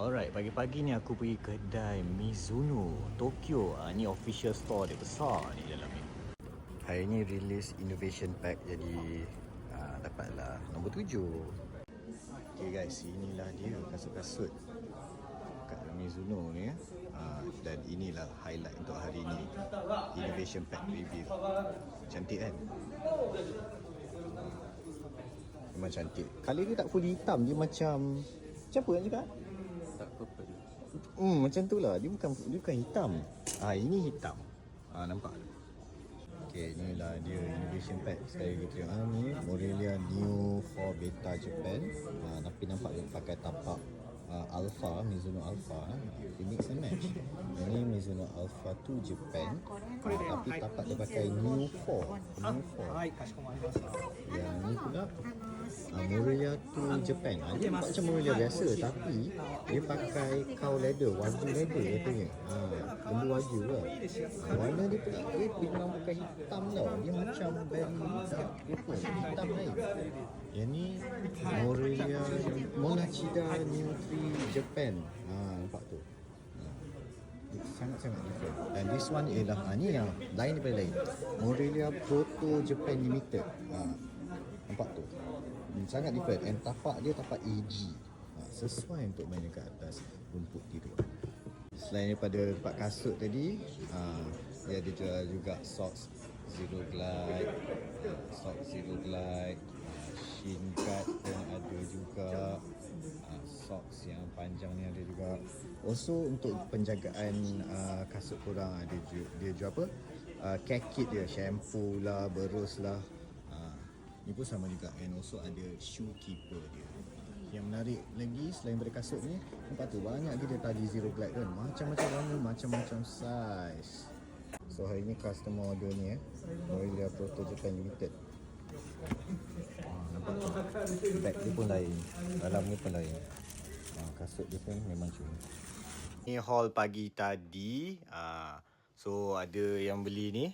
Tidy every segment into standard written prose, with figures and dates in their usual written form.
Alright, pagi-pagi ni aku pergi kedai Mizuno Tokyo. Ni official store dia, besar ni dalam ni. Hari ni release Innovation Pack, jadi dapatlah nombor 7. Okay guys, inilah dia kasut-kasut kat Mizuno ni ya. Dan inilah highlight untuk hari ni, Innovation Pack review. Cantik kan? Memang cantik. Kali dia tak full hitam, dia macam apa nak cakap? Tak purple. Macam tu lah. Dia bukan hitam. Ini hitam. Nampak? Okay, inilah dia Innovation Pack. Sekali lagi tengok ni Morelia New 4 Beta Japan. Tapi nampak dia pakai tapak Alpha, Mizuno Alpha. Dia mix and match. Ini Mizuno Alpha 2 Japan. Tapi tapak dia pakai New 4. New 4. Yang ni pula Morelia 2 Japan. Dia nampak macam Morelia biasa, tapi dia pakai cow leather, wagyu leather katanya. Lembu wagyu lah. Warna dia pula dia memang bukan hitam tau. Dia macam very hitam lain. Yang ni Morelia Monachida New 3 Japan. Nampak tu. Sangat-sangat different. Dan this one ialah ni yang lain daripada lain. Morelia Proto Japan Limited. Nampak tu. Sangat different. And tapak dia tapak AG. Sesuai untuk main dekat atas rumput tidur. Selain daripada tempat kasut tadi, dia ada jual juga socks Zero Glide, shin guard pun ada juga, socks yang panjang ni ada juga. Also untuk penjagaan kasut korang, ada dia jual apa? Care kit dia, shampoo lah, berus lah. Ni pun sama juga. And also ada shoe keeper dia. Yang menarik lagi selain daripada kasut ni, nampak tu banyak dia tadi Zero Glide kan. Macam-macam warna, macam-macam size. So hari ni customer order ni Morelia Proto Japan Limited. Nampak tu. Bag dia pun lain, dalam ni pun lain. Kasut dia pun memang cuma. Ni haul pagi tadi. So ada yang beli ni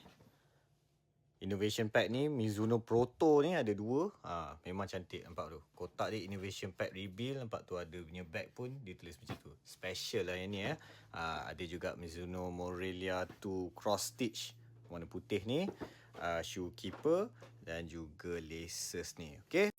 Innovation Pack ni, Mizuno Proto ni ada 2. Memang cantik, nampak tu. Kotak dia Innovation Pack Rebuild, nampak tu ada punya bag pun dia tulis macam tu. Special lah yang ni ada juga Mizuno Morelia 2 Cross Stitch warna putih ni, shoe keeper dan juga laces ni. Okay.